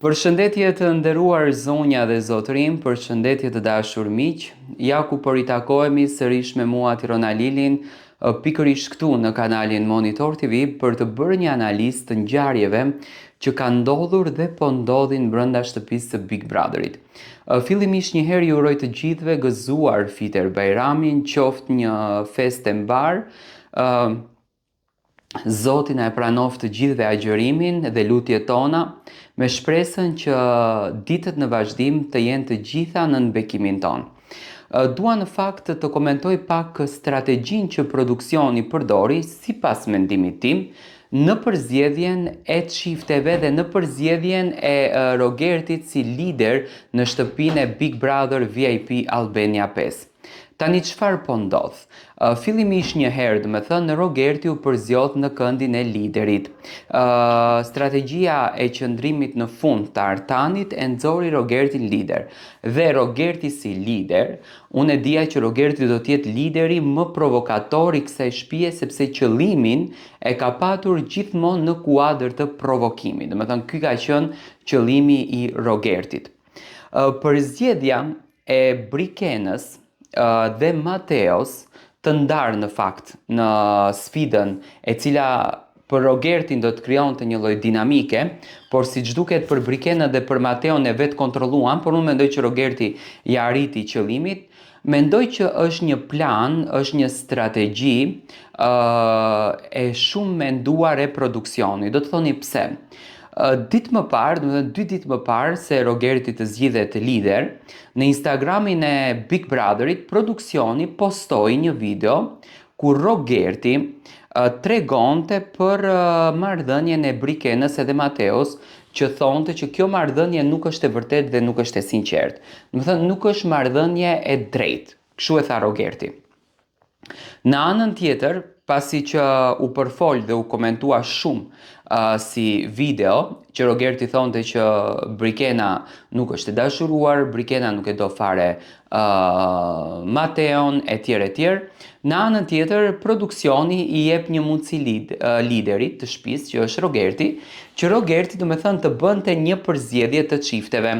Përshëndetje të nderuar zonja dhe zotërim, përshëndetje të dashur miq. Ja ku po ritakohemi sërish me mua Tirona Lilin, pikërisht këtu në kanalin Monitor TV për të bërë një analizë të ngjarjeve që kanë ndodhur dhe po ndodhin brenda shtëpisë së Big Brotherit. Fillimisht një herë ju uroj të gjithëve gëzuar Fiter Bajramin, qoftë një festë e mbar. Zoti na e pranoft të gjithëve agjërimin dhe lutjet tona, me shpresën që ditët në vazhdim të jenë të gjitha në bekimin ton. Dua në fakt të komentoj pak strategjinë që produksioni përdori sipas mendimit tim në përzgjedhjen e çifteve dhe në përzgjedhjen e Rogertit si lider në shtëpinë e Big Brother VIP Albania 5. Tani çfarë po ndodh? Fillimisht një herë, Rogerti u përzjodh në këndin e liderit. Strategjia e qëndrimit në fund të Artanit e nxori Rogertin lider. Dhe Rogerti si lider, unë e dija që Rogerti do të jetë lideri më provokator i kësaj shtëpie sepse qëllimin e ka patur gjithmonë në kuadër të provokimit. Ky ka qenë qëllimi i Rogertit. Përzgjedhja e Brikenës dhe Mateos të ndarë në fakt në sfidën e cila për Rogertin do të krijonte një lloj dinamike, por siç duket për Brikenën dhe për Mateon e vetë kontrolluan, por unë mendoj që Rogerti ja arriti qëllimit. Mendoj që është një plan, është një strategji e shumë menduar e produksioni. Do të thoni pse? Dy ditë më parë se Rogerti të zgjidhet lider, në Instagramin e Big Brotherit, produksioni postoi një video ku Rogerti tregonte për marrëdhënien e Brikenës edhe Mateos, që thonte që kjo marrëdhënie nuk është e vërtetë dhe nuk është e sinqertë. Nuk është marrëdhënie e drejtë, kështu e tha Rogerti. Në anën tjetër, pasi që u përfol dhe u komentua shumë si video, që Rogerti thonte që Brikena nuk është e dashuruar, Brikena nuk e do fare Mateon, etj. Në anën tjetër, produksioni i jep një mundësi liderit të shtëpisë, që është Rogerti, që Rogerti të bënte një përzgjedhje të çifteve.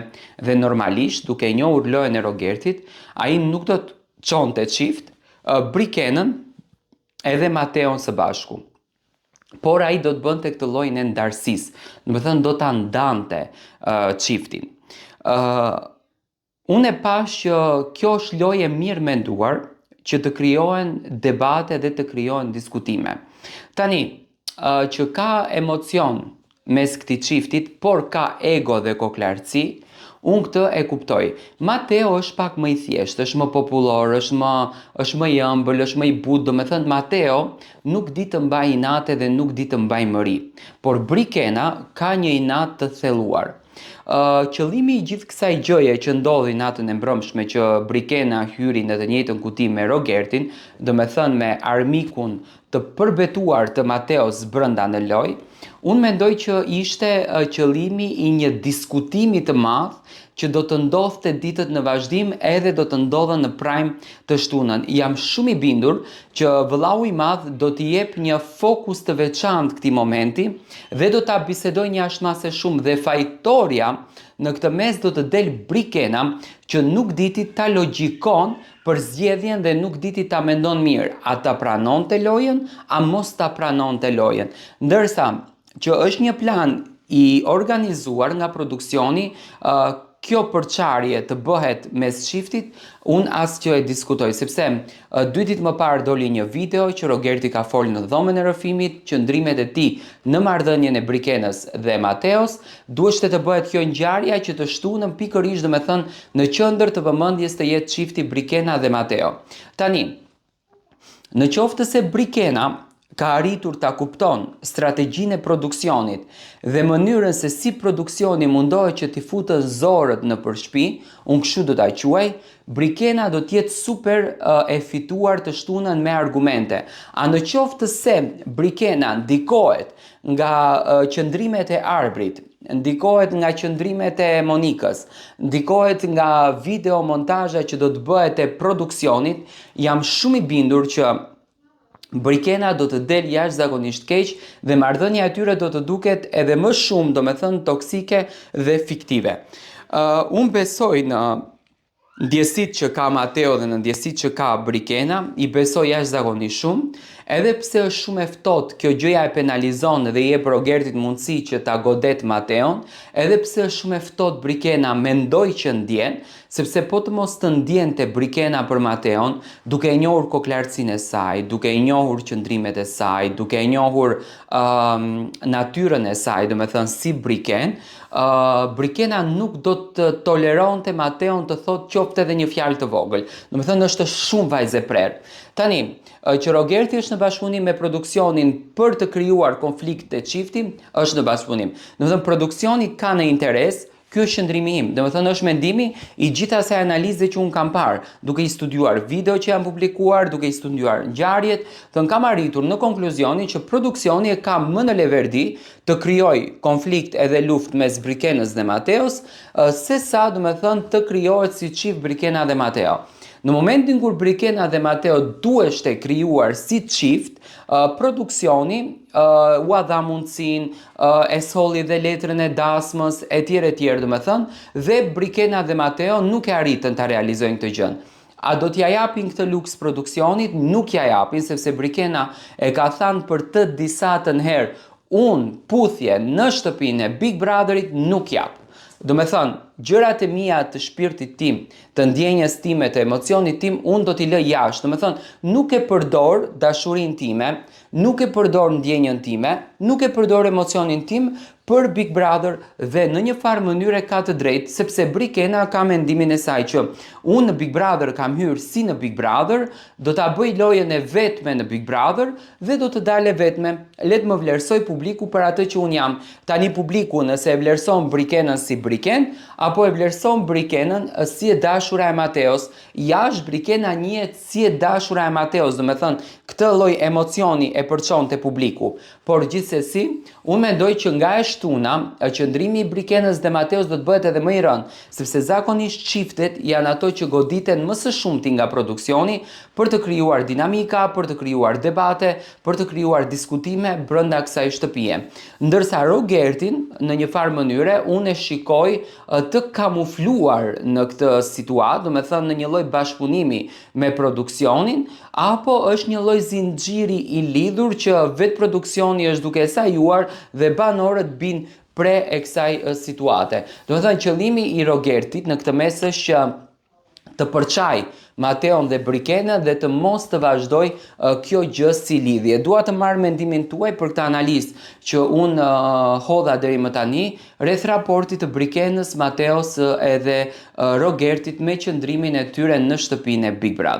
Dhe normalisht, duke njohur lojën e Rogertit, ai nuk do të çonte çift Brikenën edhe Mateon së bashku. Por ai do të bënte këtë lloj në ndarësisë, do ta ndante çiftin. Unë e pash që kjo është lojë e mirë menduar që të krijohen debate dhe të krijohen diskutime. Tani, që ka emocion mes këtij çiftit, por ka ego dhe koklartësi, unë këtë e kuptoj. Mateo është pak më i thjeshtë, është më popullor, është më i ëmbël, është më i butë. Mateo nuk di të mbajë inate dhe nuk di të mbajë mëri. Por Brikena ka një inat të thelluar. Qëllimi i gjithë kësaj gjëje që ndodhi natën e mbrëmshme, që Brikena hyri në të njëjtën kuti me Rogertin, me armikun të përbetuar të Mateos brenda në lojë, unë mendoj që ishte qëllimi i një diskutimi të madh që do të ndodhte ditët në vazhdim edhe do të ndodhen në prime të shtunën. Jam shumë i bindur që vëllau i madh do t'i jep një fokus të veçantë këtij momenti dhe do ta bisedojë një ashmase shumë, dhe fajtorja në këtë mes do të del Brikena, që nuk diti ta logjikon për zgjedhjen dhe nuk diti ta mendon mirë, a ta pranonte lojën, a mos ta pranonte lojën. Ndërsa që është një plan i organizuar nga produksioni, kjo përçarje të bëhet mes çiftit, unë asgjë e diskutoj, sepse 2 ditë më parë doli një video që Rogerti ka folur në dhomën e rrëfimit, qëndrimet e tij në marrëdhënien e Brikenës dhe Mateos, duhet të bëhet kjo ngjarja që të shtunën pikërisht në qendër të vëmendjes të jetë çifti Brikena dhe Mateo. Tani, në qoftë se Brikena ka arritur ta kupton strategjinë e produksionit dhe mënyrën se si produksioni mundohet që t'i futë zorët në shtëpi, unë kështu do ta quaj, Brikena do t'jetë super e fituar të shtunën me argumente. A në qoftë se Brikena ndikohet nga qëndrimet e Arbrit, ndikohet nga qëndrimet e Monikës, ndikohet nga video montazha që do të bëhet e produksionit, jam shumë i bindur që Brikena do të del jashtëzakonisht keq dhe marrëdhënia e tyre do të duket edhe më shumë, domethënë toksike dhe fiktive. Unë besoj në ndjesitë që ka Mateo dhe në ndjesitë që ka Brikena, i besoj jashtëzakonisht shumë, edhe pse është shumë e ftohtë, kjo gjëja e penalizon dhe i jep Rogertit mundësi që ta godet Mateon, edhe pse është shumë e ftohtë Brikena mendoj që ndjen, sepse po të mos të ndjente Brikena për Mateon, duke e njohur koklartësinë e saj, duke e njohur qëndrimet e saj, duke e njohur natyrën e saj, domethënë si Briken, Brikena nuk do të toleronte Mateon të thotë qoftë edhe një fjalë të vogël. Domethënë është shumë vajzë e prerë. Tani, që Rogerti është në bashkëpunim me produksionin për të krijuar konflikt të çifti, është në bashkëpunim. Domethënë produksioni ka në interes. Ky është qëndrimi im, domethënë është mendimi i gjithë asaj analize që unë kam parë, duke i studiuar video që janë publikuar, duke i studiuar ngjarjet, thënë kam arritur në konkluzionin që produksioni e ka më në leverdi të krijojë konflikt edhe luftë mes Brikenës dhe Mateos, sesa domethënë të krijohet si çift Brikena dhe Mateo. Në momentin kur Brikena dhe Mateo duhesht e krijuar si çift, produksioni u dha mundësinë, e solli dhe letrën e dasmës, etj domethënë, dhe Brikena dhe Mateo nuk e arritën ta realizojnë këtë gjë. A do t'ja japin këtë luks produksionit? Nuk ja japin, sepse Brikena e ka thënë për të disatën herë, unë puthje në shtëpinë e Big Brotherit nuk jap. Do me thënë, gjërat e mia të shpirtit tim, të ndjenjes time, të emocionit tim, unë do t'i lë jashtë. Do me thënë, nuk e përdor dashurinë time, nuk e përdor ndjenjën time, nuk e përdor emocionin tim për Big Brother dhe në një farë mënyre ka të drejtë, sepse Brikena ka mendimin e saj që unë në Big Brother kam hyrë si në Big Brother, do t'a bëj lojën e vetme në Big Brother dhe do të dale vetme. Let më vlerësoj publiku për atë që unë jam. Tani publiku nëse e vlerëson Brikenën si Briken, apo e vlerëson Brikenën si e dashura e Mateos, jashtë Brikena njihet si e dashura e Mateos, do me thënë, këtë lloj emocioni e përçonte publiku. Por gjithsesi, unë mendoj që nga e shtuna, qëndrimi i Brikenës dhe Mateos do të bëhet edhe më i rënd, sepse zakonisht çiftet janë ato që goditen më së shumti nga produksioni për të krijuar dinamika, për të krijuar debate, për të krijuar diskutime brenda kësaj shtëpie. Ndërsa Rogertin, në një farë mënyre, unë e shikoj të kamufluar në këtë situatë, do me thënë në një lloj bashkëpunimi me produksionin, apo është një lloj zinxhiri i lidhur që vetë produksioni është duke e sajuar dhe banorët bin pre e kësaj situate. Do me thënë qëllimi i Rogertit në këtë mes është që të përçaj Mateon dhe Brikenën dhe të mos të vazhdoj kjo gjë si lidhje. Dua të marr mendimin tuaj për këtë analizë që unë hodha deri më tani rreth raportit të Brikenës, Mateos edhe Rogertit me qëndrimin e tyre në shtëpinë e Big Brother.